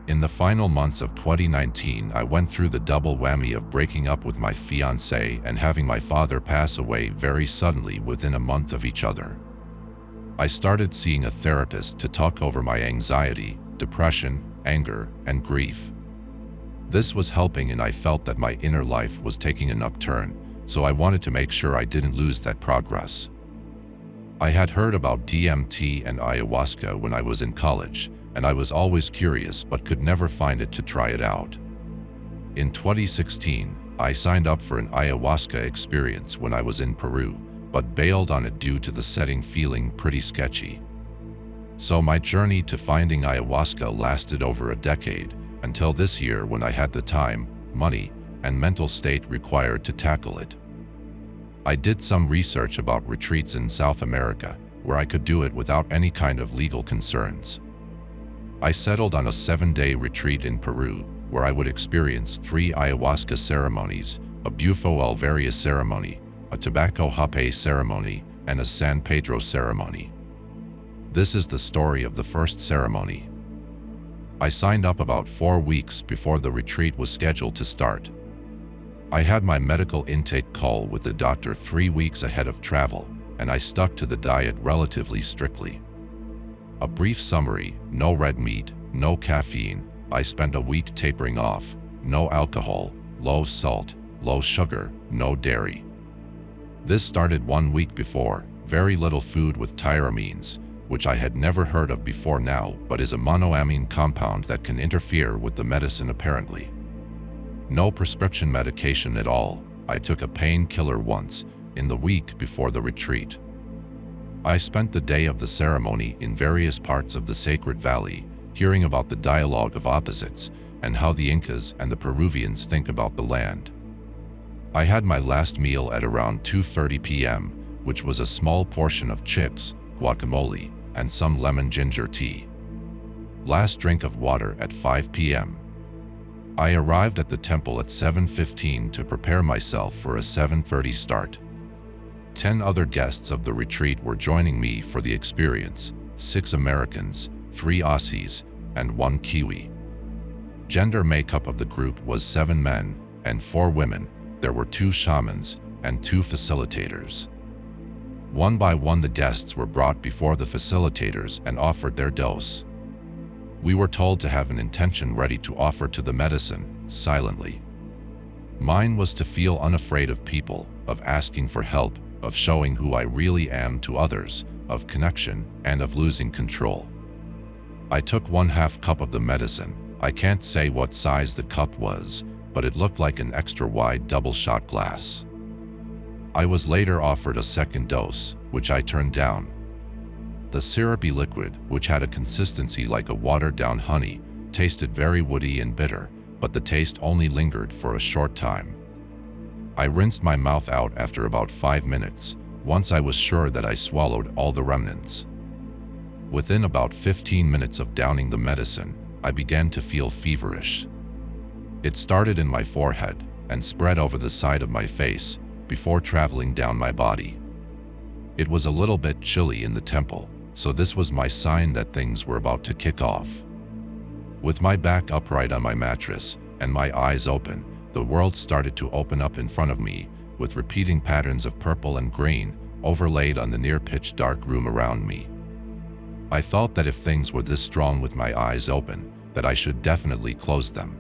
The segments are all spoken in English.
In the final months of 2019, I went through the double whammy of breaking up with my fiancée and having my father pass away very suddenly within a month of each other. I started seeing a therapist to talk over my anxiety, depression, anger, and grief. This was helping, and I felt that my inner life was taking an upturn, so I wanted to make sure I didn't lose that progress. I had heard about DMT and ayahuasca when I was in college, and I was always curious but could never find it to try it out. In 2016, I signed up for an ayahuasca experience when I was in Peru, but bailed on it due to the setting feeling pretty sketchy. So my journey to finding ayahuasca lasted over a decade, until this year when I had the time, money, and mental state required to tackle it. I did some research about retreats in South America, where I could do it without any kind of legal concerns. I settled on a 7-day retreat in Peru, where I would experience 3 ayahuasca ceremonies, a Bufo Alveria ceremony, a tobacco hape ceremony, and a San Pedro ceremony. This is the story of the first ceremony. I signed up about 4 weeks before the retreat was scheduled to start. I had my medical intake call with the doctor 3 weeks ahead of travel, and I stuck to the diet relatively strictly. A brief summary: no red meat, no caffeine. I spent a week tapering off, no alcohol, low salt, low sugar, no dairy. This started 1 week before, very little food with tyramines, which I had never heard of before now, but is a monoamine compound that can interfere with the medicine apparently. No prescription medication at all. I took a painkiller once, in the week before the retreat. I spent the day of the ceremony in various parts of the Sacred Valley, hearing about the dialogue of opposites and how the Incas and the Peruvians think about the land. I had my last meal at around 2:30 p.m., which was a small portion of chips, guacamole, and some lemon ginger tea. Last drink of water at 5 p.m. I arrived at the temple at 7:15 to prepare myself for a 7:30 start. 10 other guests of the retreat were joining me for the experience, 6 Americans, 3 Aussies, and 1 Kiwi. Gender makeup of the group was 7 men and 4 women. There were 2 shamans and 2 facilitators. One by one the guests were brought before the facilitators and offered their dose. We were told to have an intention ready to offer to the medicine, silently. Mine was to feel unafraid of people, of asking for help, of showing who I really am to others, of connection, and of losing control. I took 1/2 cup of the medicine. I can't say what size the cup was, but it looked like an extra wide double-shot glass. I was later offered a second dose, which I turned down. The syrupy liquid, which had a consistency like a watered-down honey, tasted very woody and bitter, but the taste only lingered for a short time. I rinsed my mouth out after about 5 minutes, once I was sure that I swallowed all the remnants. Within about 15 minutes of downing the medicine, I began to feel feverish. It started in my forehead and spread over the side of my face before traveling down my body. It was a little bit chilly in the temple, so this was my sign that things were about to kick off. With my back upright on my mattress and my eyes open, the world started to open up in front of me, with repeating patterns of purple and green overlaid on the near pitch dark room around me. I thought that if things were this strong with my eyes open, that I should definitely close them.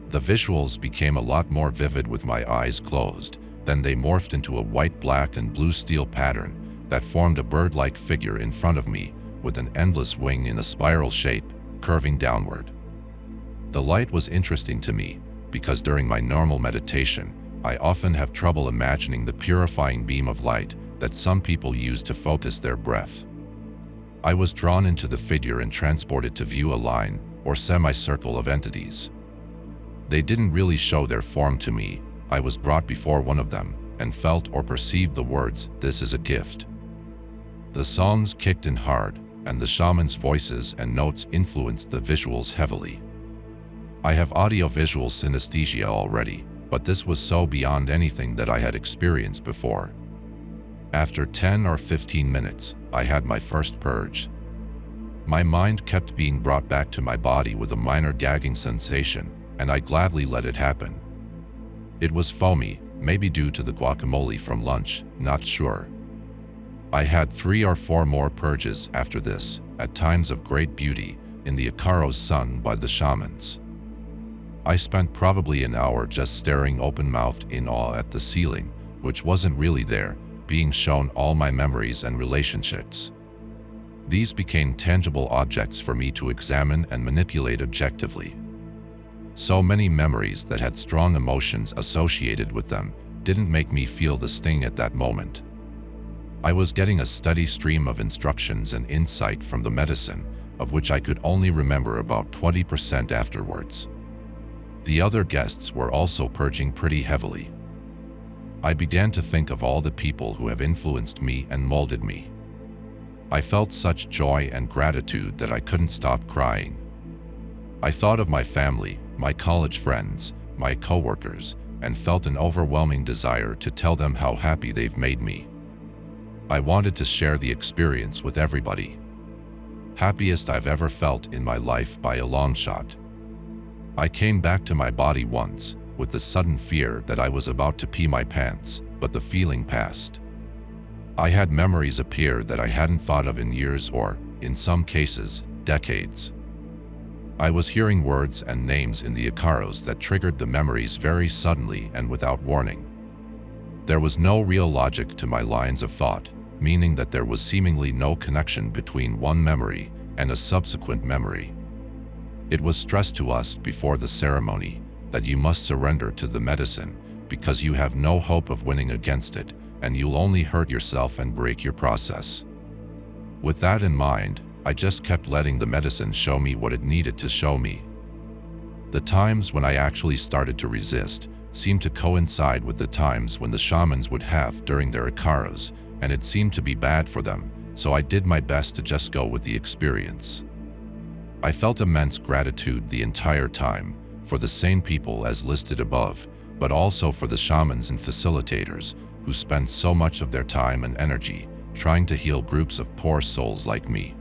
The visuals became a lot more vivid with my eyes closed, then they morphed into a white, black, and blue steel pattern that formed a bird-like figure in front of me, with an endless wing in a spiral shape, curving downward. The light was interesting to me, because during my normal meditation, I often have trouble imagining the purifying beam of light that some people use to focus their breath. I was drawn into the figure and transported to view a line, or semicircle of entities. They didn't really show their form to me. I was brought before one of them, and felt or perceived the words, "This is a gift." The songs kicked in hard, and the shaman's voices and notes influenced the visuals heavily. I have audio-visual synesthesia already, but this was so beyond anything that I had experienced before. After 10 or 15 minutes, I had my first purge. My mind kept being brought back to my body with a minor gagging sensation, and I gladly let it happen. It was foamy, maybe due to the guacamole from lunch, not sure. I had 3 or 4 more purges after this, at times of great beauty, in the Icaros sung by the shamans. I spent probably an hour just staring open-mouthed in awe at the ceiling, which wasn't really there, being shown all my memories and relationships. These became tangible objects for me to examine and manipulate objectively. So many memories that had strong emotions associated with them didn't make me feel the sting at that moment. I was getting a steady stream of instructions and insight from the medicine, of which I could only remember about 20% afterwards. The other guests were also purging pretty heavily. I began to think of all the people who have influenced me and molded me. I felt such joy and gratitude that I couldn't stop crying. I thought of my family, my college friends, my coworkers, and felt an overwhelming desire to tell them how happy they've made me. I wanted to share the experience with everybody. Happiest I've ever felt in my life by a long shot. I came back to my body once, with the sudden fear that I was about to pee my pants, but the feeling passed. I had memories appear that I hadn't thought of in years or, in some cases, decades. I was hearing words and names in the Icaros that triggered the memories very suddenly and without warning. There was no real logic to my lines of thought, meaning that there was seemingly no connection between one memory and a subsequent memory. It was stressed to us before the ceremony that you must surrender to the medicine because you have no hope of winning against it, and you'll only hurt yourself and break your process. With that in mind, I just kept letting the medicine show me what it needed to show me. The times when I actually started to resist seemed to coincide with the times when the shamans would have during their Icaros, and it seemed to be bad for them, so I did my best to just go with the experience. I felt immense gratitude the entire time, for the same people as listed above, but also for the shamans and facilitators, who spend so much of their time and energy trying to heal groups of poor souls like me.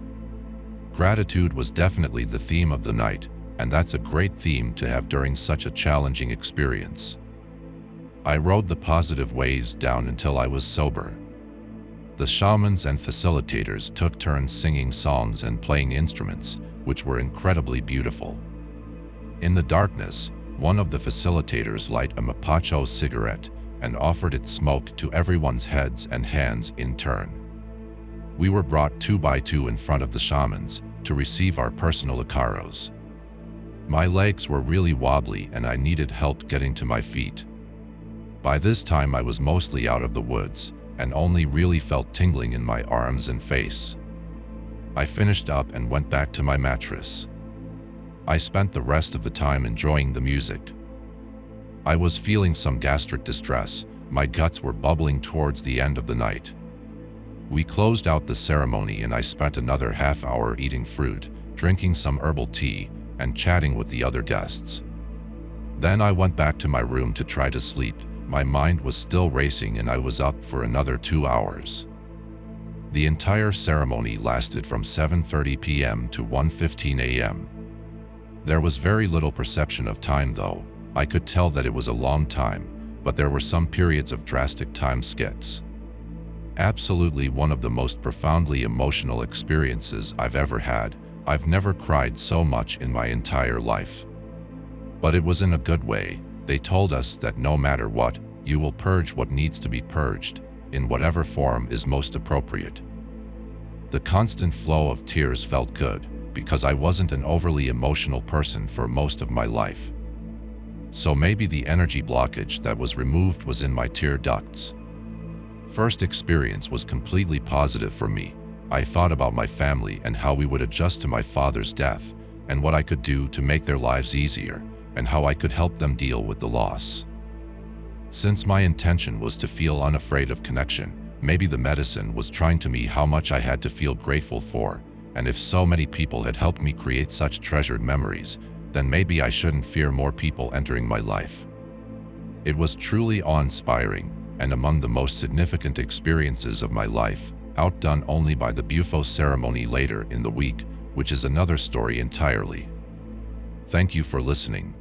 Gratitude was definitely the theme of the night, and that's a great theme to have during such a challenging experience. I rode the positive waves down until I was sober. The shamans and facilitators took turns singing songs and playing instruments, which were incredibly beautiful. In the darkness, one of the facilitators lit a mapacho cigarette and offered its smoke to everyone's heads and hands in turn. We were brought 2 by 2 in front of the shamans to receive our personal Icaros. My legs were really wobbly and I needed help getting to my feet. By this time I was mostly out of the woods and only really felt tingling in my arms and face. I finished up and went back to my mattress. I spent the rest of the time enjoying the music. I was feeling some gastric distress. My guts were bubbling towards the end of the night. We closed out the ceremony and I spent another half hour eating fruit, drinking some herbal tea, and chatting with the other guests. Then I went back to my room to try to sleep. My mind was still racing and I was up for another 2 hours. The entire ceremony lasted from 7:30 p.m. to 1:15 a.m. There was very little perception of time though. I could tell that it was a long time, but there were some periods of drastic time skips. Absolutely one of the most profoundly emotional experiences I've ever had. I've never cried so much in my entire life. But it was in a good way. They told us that no matter what, you will purge what needs to be purged, in whatever form is most appropriate. The constant flow of tears felt good, because I wasn't an overly emotional person for most of my life. So maybe the energy blockage that was removed was in my tear ducts. First experience was completely positive for me. I thought about my family and how we would adjust to my father's death, and what I could do to make their lives easier, and how I could help them deal with the loss. Since my intention was to feel unafraid of connection, maybe the medicine was trying to me how much I had to feel grateful for, and if so many people had helped me create such treasured memories, then maybe I shouldn't fear more people entering my life. It was truly awe-inspiring, and among the most significant experiences of my life, outdone only by the Bufo ceremony later in the week, which is another story entirely. Thank you for listening.